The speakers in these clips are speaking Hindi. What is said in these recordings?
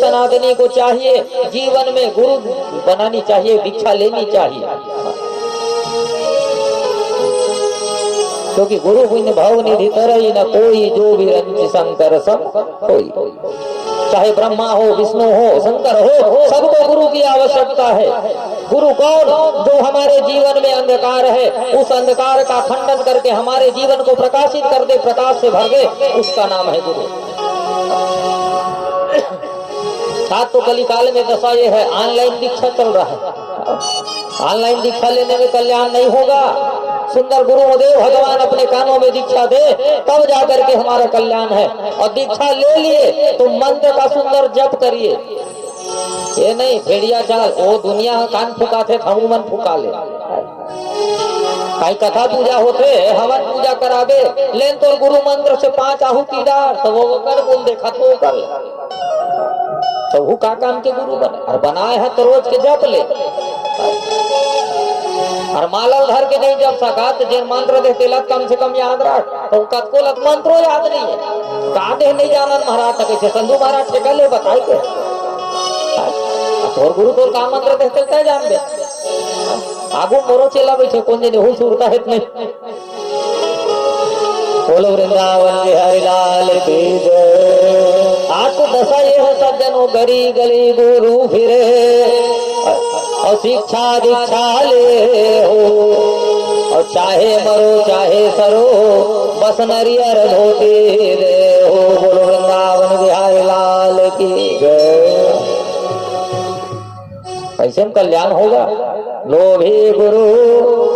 सनातनी को चाहिए जीवन में गुरु बनानी चाहिए, दीक्षा लेनी चाहिए, क्योंकि गुरु बिन भव निधि तरई न कोई, जो भी रंज शंकर सब कोई। चाहे ब्रह्मा हो, विष्णु हो, शंकर हो, सबको गुरु की आवश्यकता है। गुरु कौन? जो हमारे जीवन में अंधकार है, उस अंधकार का खंडन करके हमारे जीवन को प्रकाशित कर दे, प्रकाश से भर दे, उसका नाम है गुरु। आज तो कलिकाल में दशा ये है, ऑनलाइन दीक्षा चल रहा है। ऑनलाइन दीक्षा लेने में कल्याण नहीं होगा। सुंदर गुरुदेव भगवान अपने कानों में दीक्षा दे, तब जाकर के हमारा कल्याण है। और दीक्षा ले लिए तो मंत्र का सुंदर जप करिए, ये नहीं भेड़िया चाल, वो दुनिया कान फुकाते थे, मन फुका ले। कहीं कथा पूजा होते हवन पूजा करावे, लेन तो गुरु मंत्र से 5 आहुति डाल, तो वो कर बोल देखा तो कर, तो वो का काम के गुरु बने। और बनाए है तो रोज के जप ले, और मालल धर के नहीं जप सका तो जिन मंत्र देते लत कम से कम याद रख, तो कतको लत मंत्रो याद नहीं है, का दे नहीं जानन महाराज तक से संधु महाराज टेका ले बताई के और गुरु तो का मंत्र देते तय जान दे। आगू मोरो चेला बैठे कौन दिन हो सुरता है नहीं। बोलो वृंदावन बिहारी लाल की जय। आज तो दशा ये है सज्जनों, गली गली गुरु फिरे और शिक्षा दीक्षा ले हो, और चाहे मरो चाहे सरो, बस नरियर धोती दे हो। बोलो वृंदावन बिहारी लाल की जय। कैसे कल्याण होगा? लोभी गुरु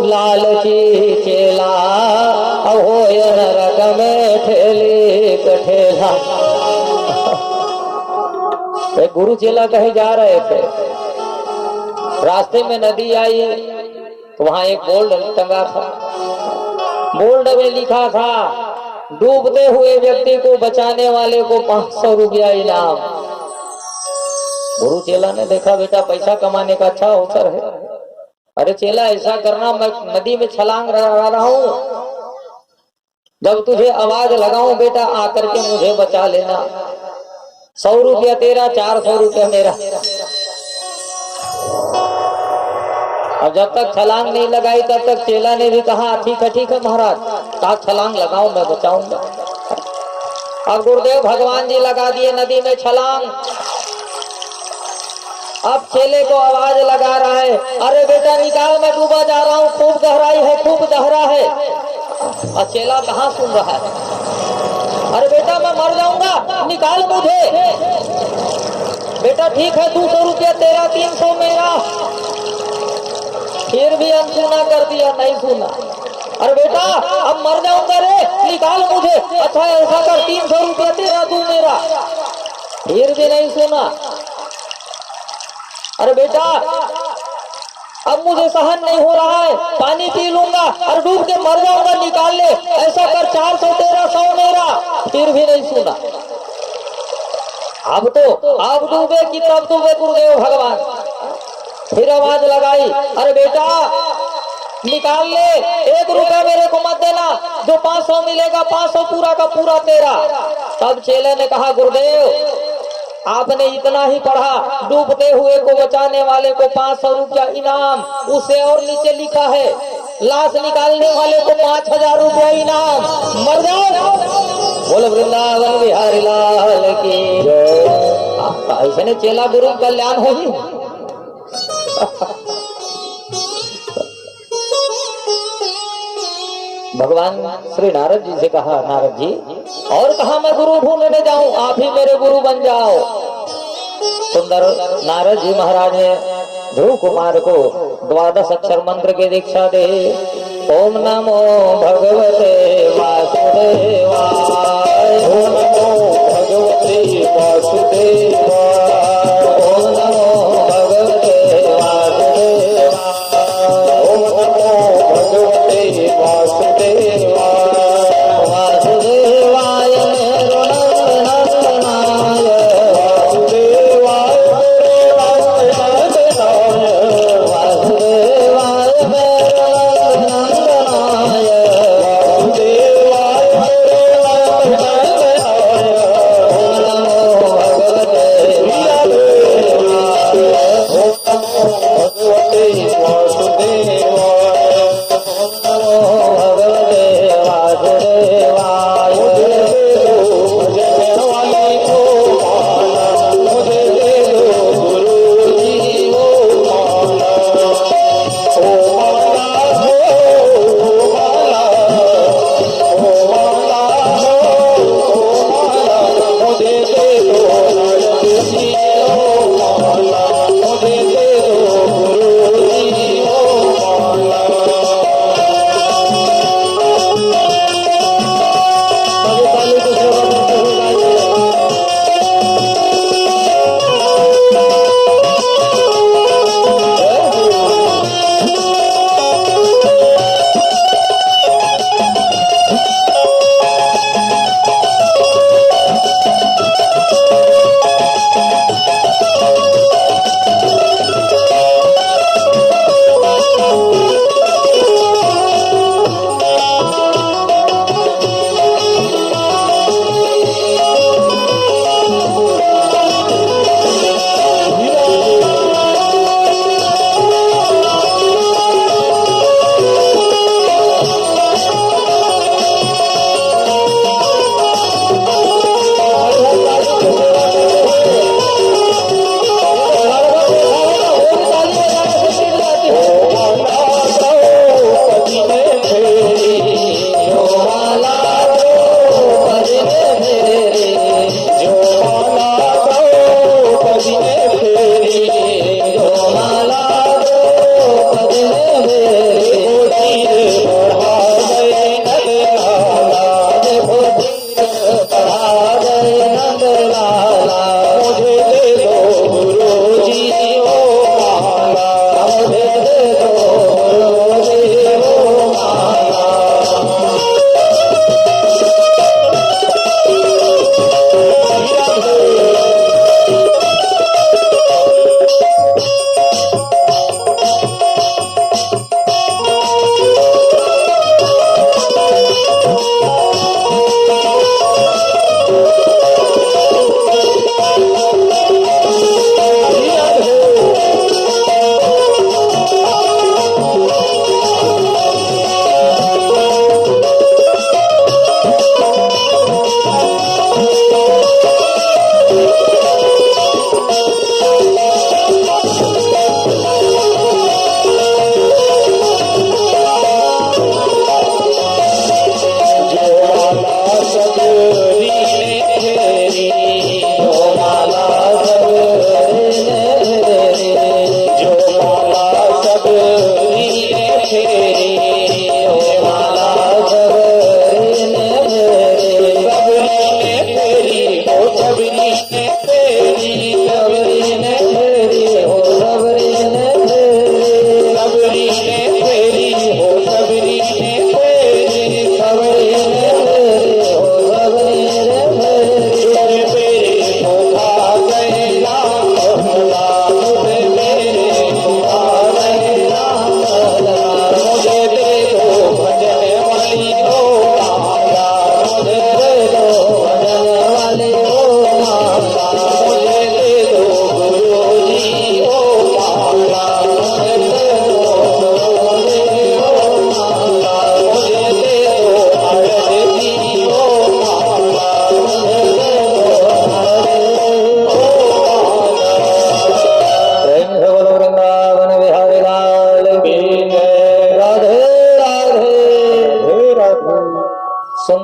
लालची चेला, अब हो नरक में ठेली कठेला। एक गुरु चेला कहे जा रहे थे, रास्ते में नदी आई, तो वहां एक बोर्ड टंगा था। बोर्ड में लिखा था, डूबते हुए व्यक्ति को बचाने वाले को 500 रुपया इनाम। गुरु चेला ने देखा, बेटा पैसा कमाने का अच्छा अवसर है। अरे चेला ऐसा करना, मैं नदी में छलांग लगा रहा हूं, जब तुझे आवाज लगाऊं बेटा आकर के मुझे बचा लेना। 100 रुपया तेरा, 400 रुपया मेरा। और जब तक छलांग नहीं लगाई तब तक चेला ने भी कहा ठीक है महाराज, कहा छलांग लगाओ मैं बचाऊंगा। और गुरुदेव भगवान जी लगा दिए नदी में छलांग। अब चेले को आवाज लगा रहा है, अरे बेटा निकाल, मैं डूबा जा रहा हूँ, खूब गहराई है, खूब गहरा है। और चेला कहाँ सुन रहा है? अरे बेटा मैं मर जाऊंगा, निकाल मुझे। बेटा ठीक है, 200 रुपया तेरा, 300 मेरा। फिर भी अनसुना कर दिया, नहीं सुना। अरे बेटा अब मर जाऊंगा रे, निकाल मुझे। अच्छा ऐसा कर, 300 रुपया तेरा, 2 मेरा। फिर भी नहीं सुना। अरे बेटा अब मुझे सहन नहीं हो रहा है, पानी पी लूंगा और डूब के मर जाऊंगा, निकाल ले। ऐसा कर, 400 तेरा, 100 मेरा। फिर भी नहीं सुना। अब डूबे कि तब डूबे गुरुदेव भगवान। फिर आवाज लगाई, अरे बेटा निकाल ले, 1 रुपया मेरे को मत देना, जो 500 मिलेगा 500 पूरा का पूरा तेरा। तब चेले ने कहा, गुरुदेव आपने इतना ही पढ़ा, डूबते हुए को बचाने वाले को 500 रुपया इनाम। उससे और नीचे लिखा है, लाश निकालने वाले को 5000 रुपया इनाम। मर जाओ। बोलो वृंदावन बिहारी लाल की जय। ऐसे ने चेला गुरु कल्याण होगी। भगवान श्री नारद जी से कहा, नारद जी और कहा मैं गुरु ढूंढने जाऊं, आप ही मेरे गुरु बन जाओ। सुंदर नारद जी महाराज ने ध्रुव कुमार को 12 अक्षर मंत्र की दीक्षा दे। ओम नमो भगवते वासुदेवाय, ओम नमो भगवते वासुदेवाय, ओम नमो भगवते वासुदेवाय, ओम नमो भगवते वासुदेवाय। वासुदेवाय मेरो नंदनाय, वासुदेवाय मेरो नंदनाय, वासुदेवाय मेरो नंदनाय, वासुदेवाय मेरो नंदनाय। ओम नमो भगवते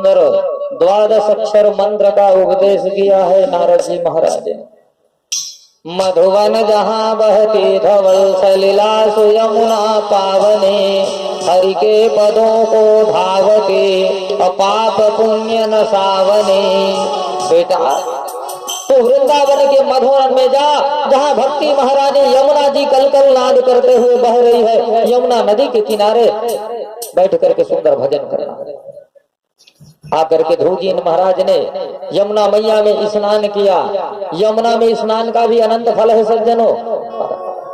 सुंदर 12 अक्षर मंत्र का उपदेश किया है नारद जी महाराज ने। मधुवन जहाँ बहती धवल सलिला सुयमुना पावने, हरि के पदों को धावते अपाप पुण्य न सावने। बेटा तो वृंदावन के मधुवन में जा, जहाँ भक्ति महारानी यमुना जी कलकल नाद करते हुए बह रही है। यमुना नदी के किनारे बैठ करके सुंदर भजन करना। आकर के ध्रुव जी महाराज ने यमुना मैया में स्नान किया। यमुना में स्नान का भी अनंत फल है सज्जनों।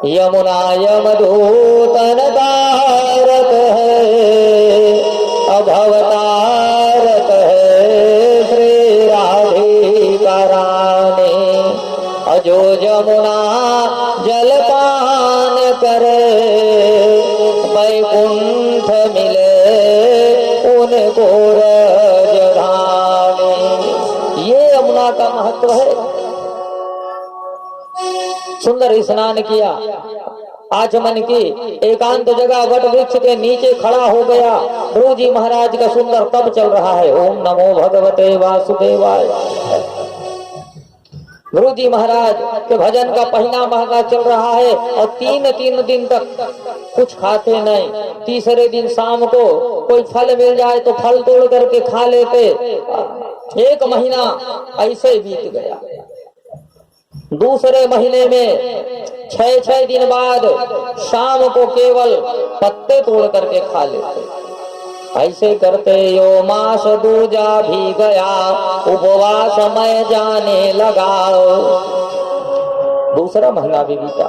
यमुना यमदूतन तारक है, अभवतारक है श्री राधिका रानी। अजो यमुना जलपान करे, वैकुंठ मिले उनको रजधानी। ये यमुना का महत्व है। सुंदर स्नान किया, आचमन की एकांत जगह वट वृक्ष के नीचे खड़ा हो गया। ध्रुव जी महाराज का सुंदर तप चल रहा है। ओम नमो भगवते वासुदेवाय। ध्रुव जी महाराज के भजन का पहला महीना चल रहा है और तीन दिन तक कुछ खाते नहीं। तीसरे दिन शाम को कोई फल मिल जाए तो फल तोड़ करके खा लेते। 1 महीना ऐसे बीत गया। दूसरे महीने में 6 दिन बाद शाम को केवल पत्ते तोड़ करके खा लेते। ऐसे करते यो मास दूजा भी गया, उपवास मैं जाने लगा। दूसरा महीना भी बीता।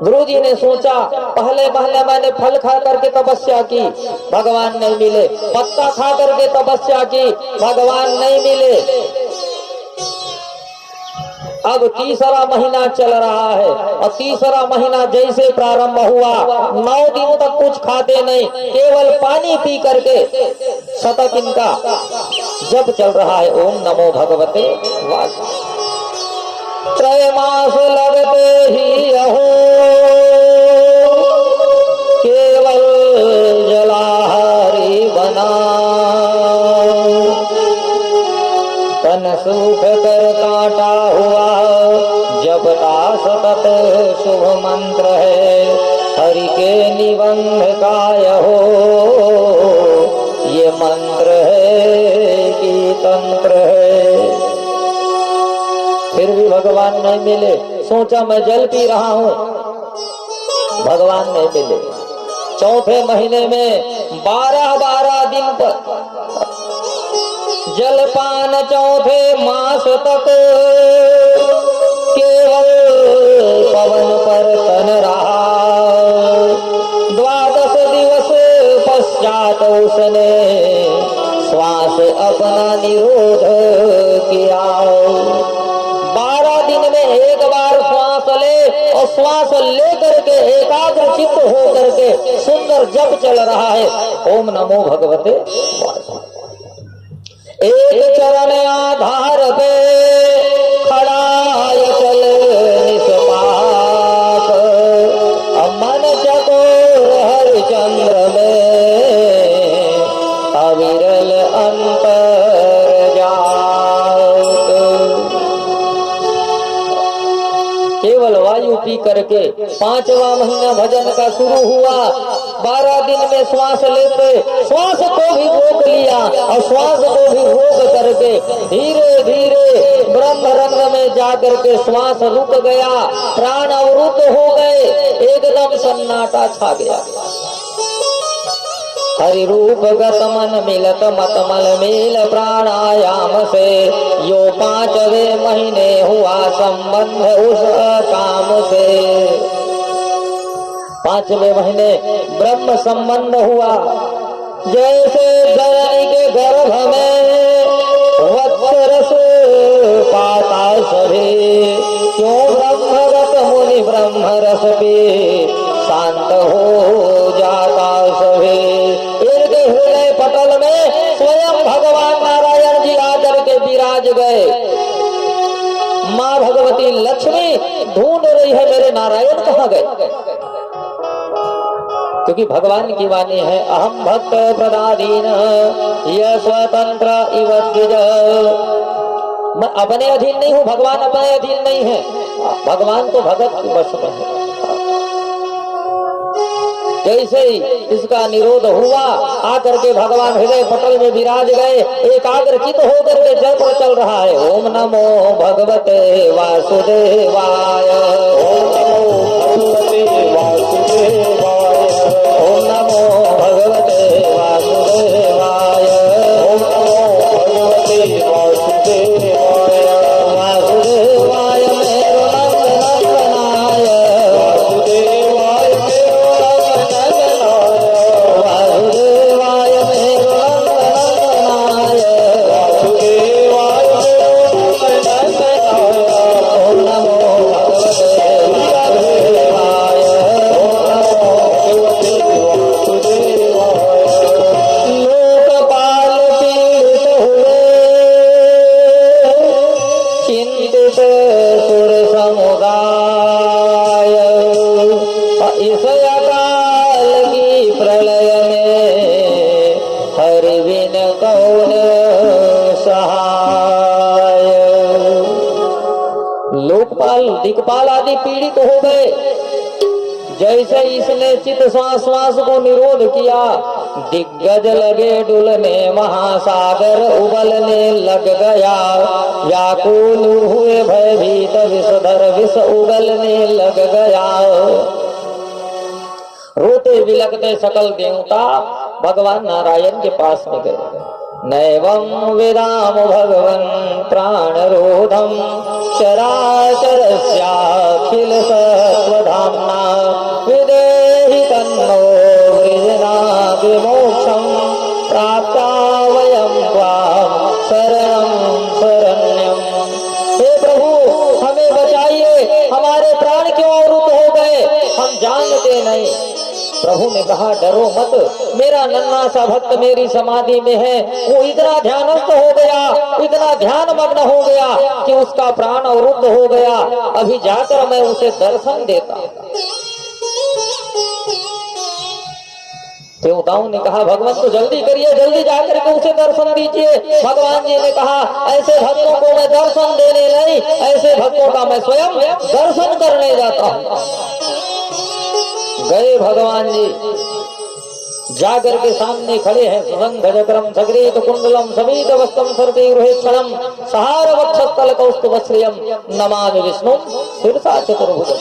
ध्रुव जी ने सोचा पहले मैंने फल खा करके तपस्या की, भगवान नहीं मिले। पत्ता खा करके तपस्या की, भगवान नहीं मिले। अब तीसरा महीना चल रहा है और तीसरा महीना जैसे प्रारंभ हुआ 9 दिन तक कुछ खाते नहीं, केवल पानी पी करके शतक इनका जप चल रहा है। ओम नमो भगवते वासुदेवाय। त्रैमास लगते ही अहो केवल जलाहारी बना, तन सुख कर काटा हुआ जपता सतत शुभ मंत्र है। हरि के निबंध का हो ये मंत्र है कि तंत्र है। फिर भी भगवान नहीं मिले। सोचा मैं जल पी रहा हूँ, भगवान नहीं मिले। चौथे महीने में 12 दिन पर जलपान चौथे मास तक केवल पवन पर तन रहा। 12 दिवस पश्चात उसने श्वास अपना निरोध किया। 12 दिन में एक बार श्वास ले और श्वास ले करके एकाग्र चित्त हो करके सुंदर जप चल रहा है। ओम नमो भगवते वासुदेवाय। एक चरण आधार पे खड़ा चल निष्पाप, मन चकोर हरिचंद्र में अविरल अंतर जात। केवल वायु पी करके 5वां महीना भजन का शुरू हुआ। 12 दिन में श्वास लेते, श्वास को भी रोक लिया और श्वास को भी रोक करके धीरे धीरे ब्रह्म रंग में जाकर के श्वास रुक गया। प्राण अवरुद्ध हो गए, एकदम सन्नाटा छा गया। हरि रूप गत मन मिलत मतमल मेल प्राणायाम से, यो 5वें महीने हुआ संबंध उस काम से। 5वें महीने ब्रह्म संबंध हुआ। जैसे जननी के गर्भ में वत्सरस पाता सभी, क्यों ब्रह्मगत मुनि ब्रह्म रस पे शांत हो जाता सभी। इनके हृदय पटल में स्वयं भगवान नारायण जी आकर के विराज गए। माँ भगवती लक्ष्मी ढूंढ रही है मेरे नारायण कहाँ गए। क्योंकि भगवान की वाणी है, अहम भक्त प्रदादीन यह स्वतंत्र इव द्विज। मैं अपने अधीन नहीं हूँ, भगवान अपने अधीन नहीं है। भगवान तो भगत के वश में है। जैसे ही इसका निरोध हुआ, आकर के भगवान हृदय पटल में विराज गए, एकाग्रचित होकर के जल पर चल रहा है। ओम नमो भगवते वासुदेवाय, ओम नमो भगवते वासुदेवाय, ओम नमो भगवते वासुदेवाय, ओम नमो भगवते वासुदेवाय, वासुदेवाय मेरो नंदनाय, वासुदेवाय मेरो वासुदेवाय मेरो नंदनाय, वासुदेवाय मेरो नंदनाय, ओम नमो भगवते वासुदेवाय, ओम नमो भगवते वासुदेवाय। लोकपाल पीड़ित हुए चिंतित सुर समुदाय, इस अकाल की प्रलय में हरि बिन कौन सहाय। लोकपाल दिक्पाल आदि पीड़ित हो गए। जैसे इसने चित श्वास श्वास को निरोध किया, दिग्गज लगे डुलने, महासागर उबलने लग गया। व्याकुल हुए भयभीत विषधर विष उगलने लग गया। रोते बिलखते सकल देवता भगवान नारायण के पास में गए। नैवं वेदाम भगवन् प्राणरोधम चराचरस्याखिल सत्वधाम्ना विदेहि तन्नो वृजनाति मोक्षं प्राप्ता वयं त्वां शरणं शरण्यम्। हे प्रभु हमें बचाइए, हमारे प्राण क्यों अवरुद्ध हो गए, हम जानते नहीं। प्रभु ने कहा डरो मत, मेरा नन्हा सा भक्त मेरी समाधि में है। वो इतना ध्यानस्थ हो गया, इतना ध्यान मग्न हो गया कि उसका प्राण अवरुद्ध हो गया। अभी जाकर मैं उसे दर्शन देता। देवताओं ने कहा भगवान तो जल्दी करिए, जल्दी जाकर के उसे दर्शन दीजिए। भगवान जी ने कहा ऐसे भक्तों को मैं दर्शन देने नहीं, ऐसे भक्तों का मैं स्वयं दर्शन करने जाता हूँ। गए भगवान जी, जागर के सामने खड़े हैं। सुरंग चक्रम सग्रीत कुंडलम समीत वस्तम सर्वे गृहेक्षणम सहार वक्षस्थल कौस्तुभश्रियम नमामि विष्णु शिरसा चतुर्भुज।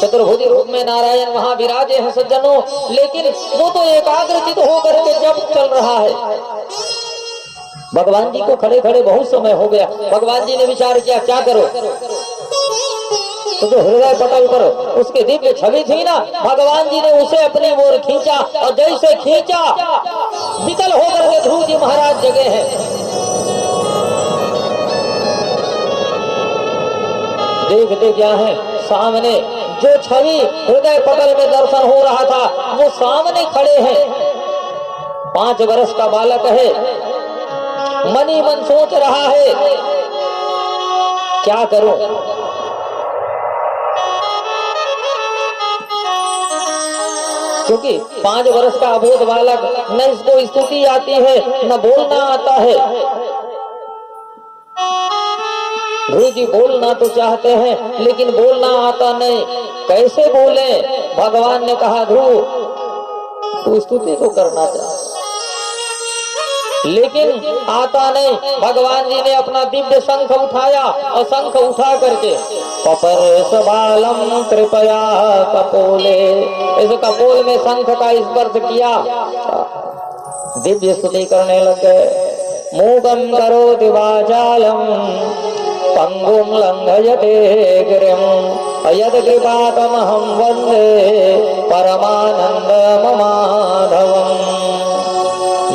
चतुर्भुज रूप में नारायण वहां विराजे हैं सज्जनों, लेकिन वो तो एकाग्रचित होकर के जब चल रहा है। भगवान जी को खड़े खड़े बहुत समय हो गया। भगवान जी ने विचार किया क्या करो, तो जो हृदय पटल पर उसकी दिव्य छवि थी ना, भगवान जी ने उसे अपनी ओर खींचा, और जैसे खींचा विकल होकर के ध्रुव जी महाराज जगे हैं। देखते क्या है, सामने जो छवि हृदय पटल में दर्शन हो रहा था वो सामने खड़े हैं। 5 वर्ष का बालक है, मनी मन सोच रहा है क्या करूं। क्योंकि 5 वर्ष का अबोध बालक, न इसको स्तुति आती है न बोलना आता है। ध्रुव जी बोलना तो चाहते हैं लेकिन बोलना आता नहीं, कैसे बोले। भगवान ने कहा ध्रुव तू स्तुति तो करना चाह, लेकिन आता नहीं। भगवान जी ने अपना दिव्य शंख उठाया, और शंख उठा करके पपर सबालम कृपया कपोले, इस कपोल में शंख का स्पर्श किया, दिव्य स्तुति करने लग गए। मूकं करोति वाचालं पंगुं लंघयते गिरिं यत्कृपातमहं वन्दे परमानन्दं माधवम्।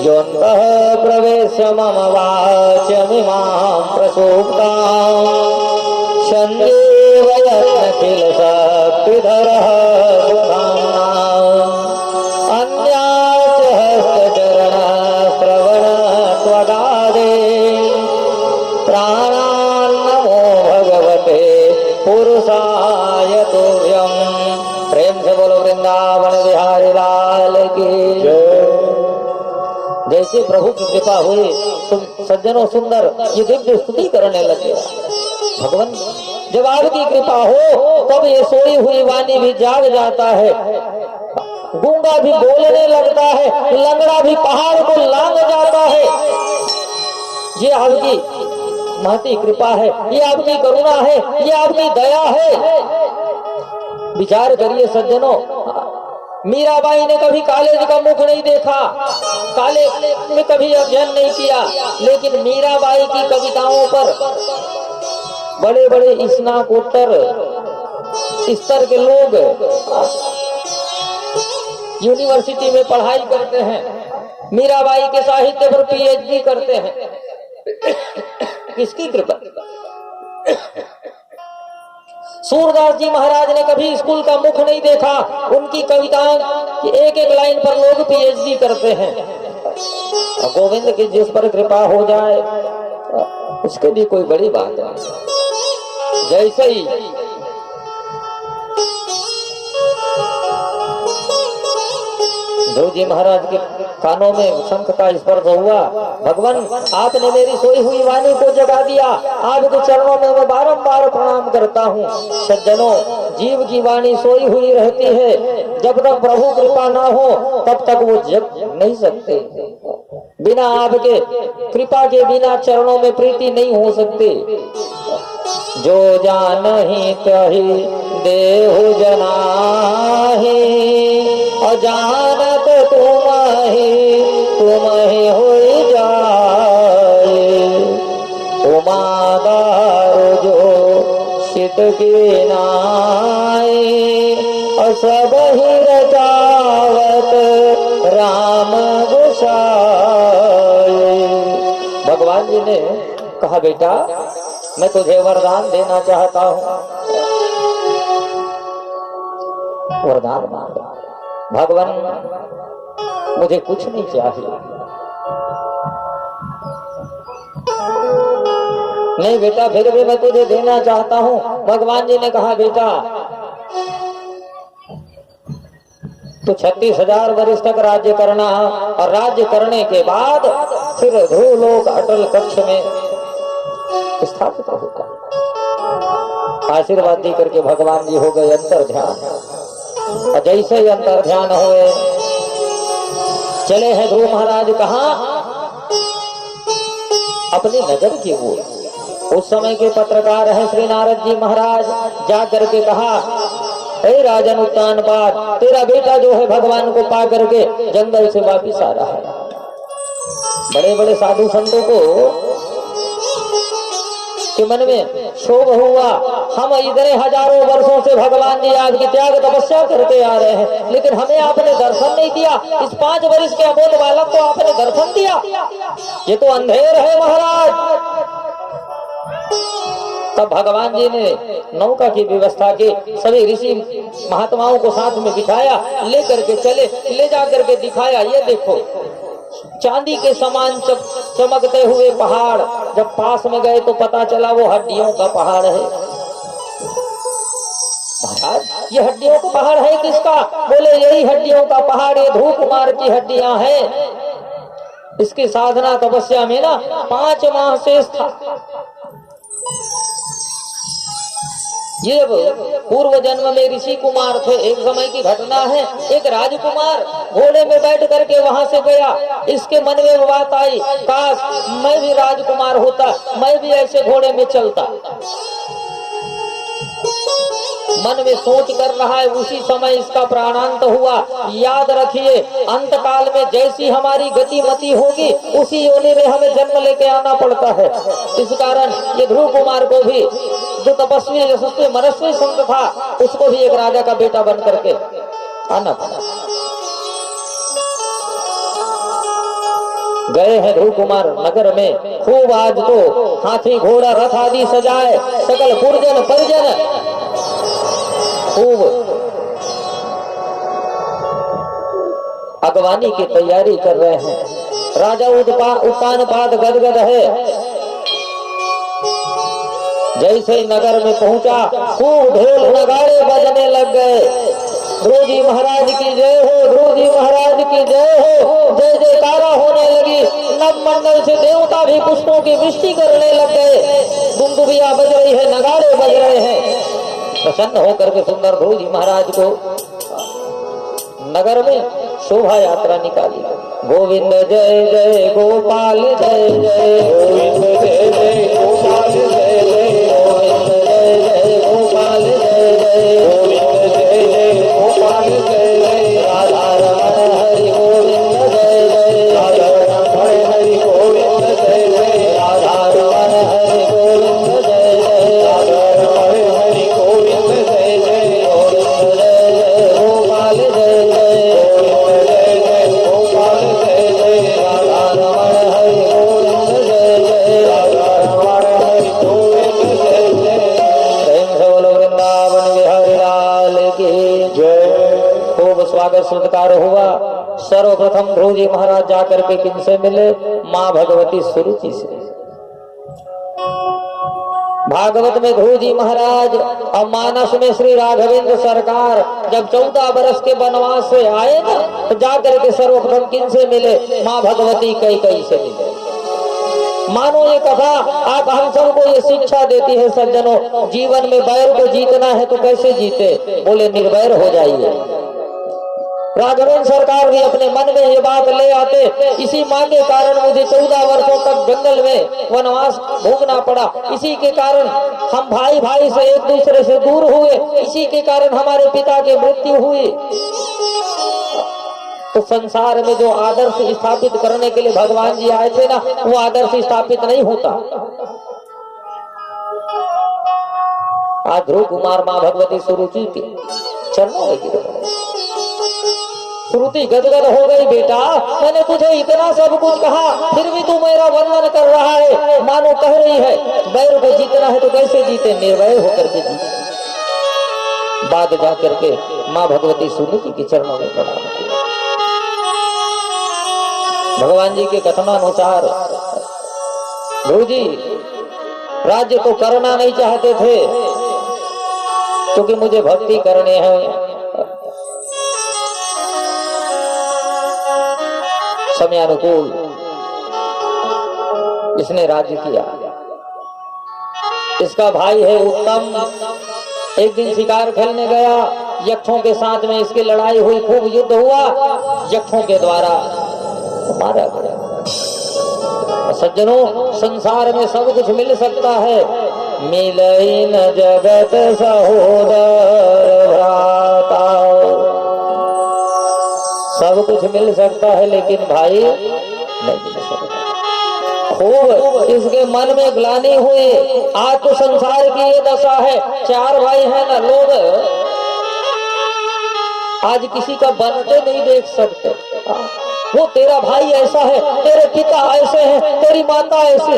योऽन्तः प्रवेश्य मम वाचमिमां प्रसूप्तां सञ्जीवयन्नखिल शक्तिधरः सुधाम्ना। अन्याच हस्तचरण श्रवण त्वगादे प्राणान् नमो भगवते पुरुषाय तुभ्यं। प्रेम से बोलो वृंदावन बिहारी जैसे प्रभु की कृपा हुई सज्जनों सुंदर ये दिव्य स्तुति करने लगे। भगवान जब आपकी कृपा हो तब ये सोई हुई वाणी भी जाग जाता है, गूंगा भी बोलने लगता है, लंगड़ा भी पहाड़ को लांग जाता है। ये आपकी महती कृपा है, ये आपकी करुणा है, ये आपकी दया है। विचार करिए सज्जनों, मीराबाई ने कभी कॉलेज का मुख नहीं देखा, कॉलेज में कभी अध्ययन नहीं किया, लेकिन मीराबाई की कविताओं पर बड़े बड़े स्नातकोत्तर स्तर के लोग यूनिवर्सिटी में पढ़ाई करते हैं, मीराबाई के साहित्य पर पीएचडी करते हैं। किसकी कृपा? सूरदास जी महाराज ने कभी स्कूल का मुख नहीं देखा, उनकी कविताओं की एक एक लाइन पर लोग पीएचडी करते हैं। गोविंद की जिस पर कृपा हो जाए उसके लिए कोई बड़ी बात नहीं। जैसे ही ध्रुव जी महाराज के कानों में शंख का स्पर्श हुआ, भगवान आपने मेरी सोई हुई वाणी को जगा दिया, आपके चरणों में मैं बारंबार प्रणाम करता हूँ। सज्जनों, जीव की वाणी सोई हुई रहती है, जब तक प्रभु कृपा ना हो तब तक वो जग नहीं सकते। बिना आपके कृपा के बिना चरणों में प्रीति नहीं हो सकती। जो जानहि तहि देहु जनाहि, अजानत तुम्हि होई जाए। उमादार जो सिद्ध के नाय, सब ही रचावत राम गोसाई। भगवान जी ने कहा, बेटा मैं तुझे वरदान देना चाहता हूँ। वरदान मांगा। भगवान मुझे कुछ नहीं चाहिए। नहीं बेटा, फिर भी मैं तुझे देना चाहता हूँ। भगवान जी ने कहा, बेटा तो 36,000 वर्ष तक राज्य करना, और राज्य करने के बाद फिर ध्रुवलोक अटल कक्ष में स्थापित होगा। आशीर्वाद दी करके भगवान जी हो गए अंतर ध्यान, और जैसे ही अंतर ध्यान हुए चले हैं ध्रुव महाराज कहाँ? अपनी नगर की ओर। उस समय के पत्रकार हैं श्री नारद जी महाराज, जा करके कहा, हे राजन उत्तानपाद, तेरा बेटा जो है भगवान को पा करके जंगल से वापिस आ रहा है। बड़े बड़े साधु संतों को के मन में क्षोभ हुआ, हम इतने हजारों वर्षों से भगवान जी आपकी त्याग तपस्या करते आ रहे हैं, लेकिन हमें आपने दर्शन नहीं दिया। इस 5 वर्ष के अबोध बालक को आपने दर्शन दिया, ये तो अंधेर है महाराज। तब भगवान जी ने नौका की व्यवस्था की, सभी ऋषि महात्माओं को साथ में बिठाया, लेकर के चले, ले जा करके दिखाया, ये देखो चांदी के समान चमकते हुए पहाड़। जब पास में गए तो पता चला वो हड्डियों का पहाड़ है। महाराज ये हड्डियों का पहाड़ है किसका? बोले यही हड्डियों का पहाड़, ये ध्रुव कुमार की हड्डियां हैं। इसकी साधना तपस्या में ना 5 माह शेष था। ये पूर्व जन्म में ऋषि कुमार थे। एक समय की घटना है, एक राजकुमार घोड़े में बैठ करके वहां से गया। इसके मन में बात आई, काश मैं भी राजकुमार होता, मैं भी ऐसे घोड़े में चलता। मन में सोच कर रहा है, उसी समय इसका प्राणांत हुआ। याद रखिए, अंत काल में जैसी हमारी गतिमति होगी उसी योनि में हमें जन्म लेके आना पड़ता है। इस कारण ये ध्रुव कुमार को भी, जो तपस्वी यशस्वी मनस्वी संत था, उसको भी एक राजा का बेटा बन करके आना पड़ा। गए हैं ध्रुव कुमार नगर में, खूब आज तो हाथी घोड़ा रथ आदि सजाए, सकल पुरजन परिजन खूब अगवानी की तैयारी कर रहे हैं। राजा उत्तानपाद गदगद है। जैसे ही नगर में पहुंचा, खूब ढोल नगाड़े बजने लग गए। ध्रुव जी महाराज की जय हो, ध्रुव जी महाराज की जय हो। जय जयकारा होने लगी। नवमंडल से देवता भी पुष्पों की वृष्टि करने लग गए। दुंदुभिया बज रही है, नगाड़े बज रहे हैं। प्रसन्न होकर के सुंदर ध्रुव जी महाराज को नगर में शोभा यात्रा निकाली। गोविंद जय जय गोपाल जय जय, गोविंद जय जय गोपाल जय जय, गोविंद जय जय गोपाल जय जय, गोविंद जय जय गोपाल जय जय। राधा रमण हरि गोविंद जय जय, राधा रमण हरि गोविंद जय जय, राधा रमण हरि गोविंद जय जय, राधा रमण हरि गोविंद जय जय, गोविंद जय जय गोपाल जय जय, गोविंद जय जय गोपाल जय जय, राधा रमण हरि गोविंद जय जय, राधा रमण हरि गोविंद जय जय। प्रेम से बोलो वृंदावन बिहारी लाल की जय। खूब स्वागत सत्कार हुआ। सर्वप्रथम ध्रुव जी महाराज जाकर के किनसे मिले? माँ भगवती सुरुचि से। भागवत में ध्रुव जी महाराज और मानस में श्री राघवेंद्र सरकार जब 14 वर्ष के वनवास से आए ना, तो जाकर के सर्वप्रथम किनसे मिले? माँ भगवती कैकेयी से मिले। मानो ये कथा आप हम सबको ये शिक्षा देती है सज्जनों, जीवन में बैर को जीतना है तो कैसे जीते? बोले निर्वैर हो जाइए। राघवेंद्र सरकार भी अपने मन में ये बात ले आते, इसी माँ के कारण मुझे 14 वर्षों तक जंगल में वनवास भोगना पड़ा, इसी के कारण हम भाई भाई से एक दूसरे से दूर हुए, इसी के कारण हमारे पिता की मृत्यु हुई। तो संसार में जो आदर्श स्थापित करने के लिए भगवान जी आए थे ना, वो आदर्श स्थापित नहीं होता। आज ध्रुव कुमार माँ भगवती सुरुचि के चरणों में गिर गए। श्रुति गदगद हो गई, बेटा मैंने तुझे इतना सब कुछ कहा, फिर भी तू मेरा वंदन कर रहा है। मानो कह रही है बैर को जीतना है तो कैसे जीते? निर्भय होकर के जीते। बाद जाकर के माँ भगवती सुरुचि के चरणों में प्रणाम किया। भगवान जी के कथनानुसार ध्रुव जी राज्य तो करना नहीं चाहते थे, क्योंकि मुझे भक्ति करने हैं। समयानुकूल इसने राज्य किया। इसका भाई है उत्तम, एक दिन शिकार खेलने गया, यक्षों के साथ में इसकी लड़ाई हुई, खूब युद्ध हुआ, यक्षों के द्वारा मारा गया। सज्जनों, संसार में सब कुछ मिल सकता है, मिलई न जगत सहोदर भ्राता। सब कुछ मिल सकता है लेकिन भाई नहीं मिल सकता। खूब इसके मन में ग्लानि हुई। आज तो संसार की ये दशा है, 4 भाई है ना, लोग आज किसी का बनते नहीं देख सकते। वो तेरा भाई ऐसा है, तेरे पिता ऐसे हैं, तेरी माता ऐसी।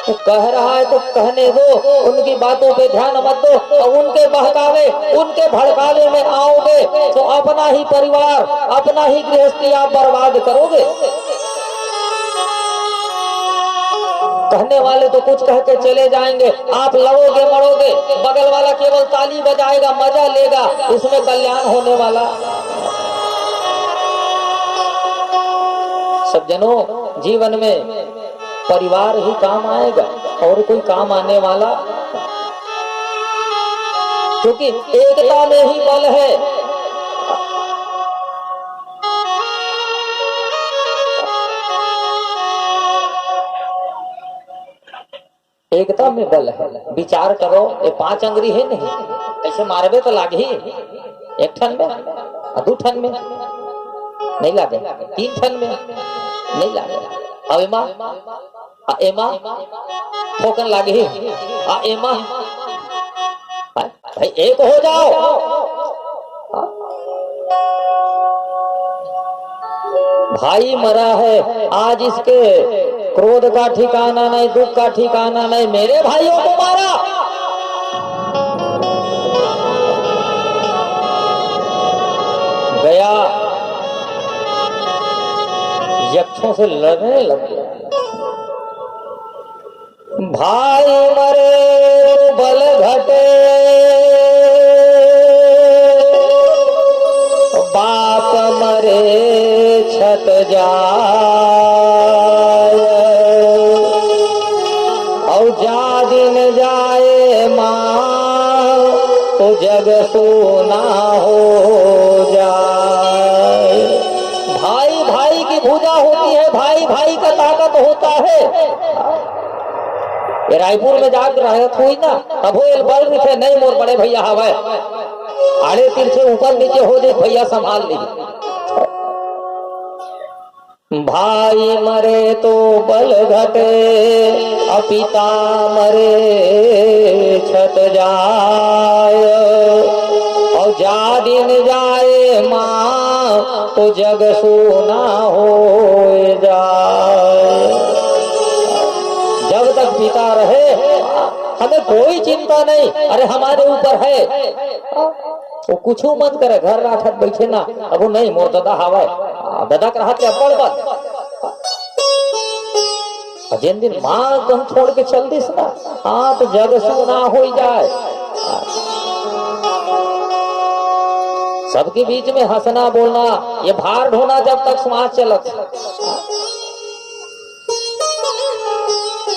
तो कह रहा है तो कहने दो, उनकी बातों पे ध्यान मत दो। तो उनके बहकावे, उनके भड़कावे में आओगे तो अपना ही परिवार, अपना ही गृहस्थी आप बर्बाद करोगे। कहने वाले तो कुछ कह के चले जाएंगे, आप लड़ोगे मरोगे, बगल वाला केवल ताली बजाएगा, मजा लेगा, उसमें कल्याण होने वाला। सज्जनों, जीवन में परिवार ही काम आएगा और कोई काम आने वाला, क्योंकि एकता में ही बल है। एकता में बल है। विचार करो, ये 5 अंगुरी है नहीं, ऐसे मारबे तो लागे ही, 1 ठन में, 2 ठन में नहीं लागे, 3 ठन में नहीं लागे। अब एमा ठोकन लागे ही, एमा भाई एक हो जाओ। भाई मरा है, आज इसके क्रोध का ठिकाना नहीं, दुख का ठिकाना नहीं, मेरे भाइयों को मारा। गया यक्षों से लड़ने लग गया। भाई मरे तो बल घटे, मिलत जाए, और जा दिन जाए माँ तो जग सोना हो जाए। भाई भाई की भुजा होती है, भाई भाई का ताकत होता है। ये रायपुर में जाग रहत हुई ना, तब वो बल दिखे नहीं मोर बड़े भैया हवा आड़े तिरछे ऊपर नीचे हो दे भैया संभाल ली। भाई मरे तो बल घटे, अपिता मरे छत जाए, और जा दिन जाए माँ तो जग सोना हो जाए। जब तक पिता रहे हमें कोई चिंता नहीं, अरे हमारे ऊपर है वो कुछ मत करे, घर राखत बैठे ना, अब वो नहीं मोर दादा हवा दादा का हाथ पड़ बस। जिन दिन माँ तुम छोड़ के चल दिस ना, हाँ तो जग सोना हो जाए। सबके बीच में हंसना बोलना, ये भार ढोना जब तक समाज चलत।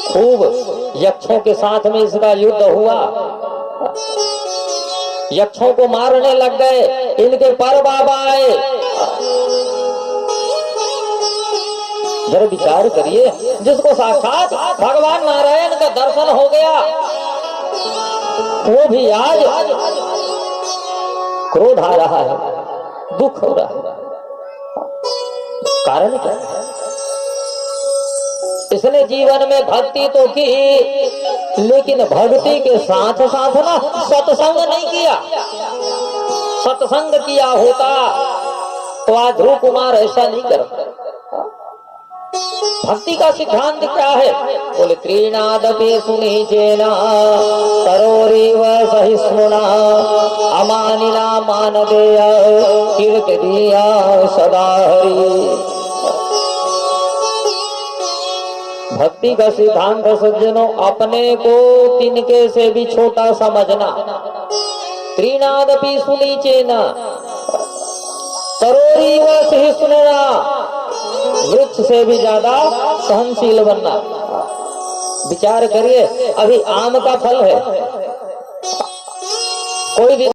खूब यक्षों के साथ में इसका युद्ध हुआ, यक्षों को मारने लग गए। इनके पर बाबा आए। जरा विचार करिए, जिसको साक्षात भगवान नारायण का दर्शन हो गया, वो भी आज क्रोध आ रहा है, दुख हो रहा है। कारण क्या है? इसने जीवन में भक्ति तो की, लेकिन भक्ति के साथ साथ ना सत्संग नहीं किया। सत्संग किया होता तो आज ध्रुव कुमार ऐसा नहीं करता। भक्ति का सिद्धांत क्या है? बोले त्रीणादपि सुनिचेना तरोरिव सहिष्णुना अमानिना मानदेय कीर्तनीया सदा हरि। भक्ति का सिद्धांत सज्जनों, अपने को तिनके से भी छोटा समझना। त्रीणादपि सुनिचेना तरोरिव सहिष्णुना, वृक्ष से भी ज्यादा सहनशील बनना। विचार करिए, अभी आम का फल है, कोई भी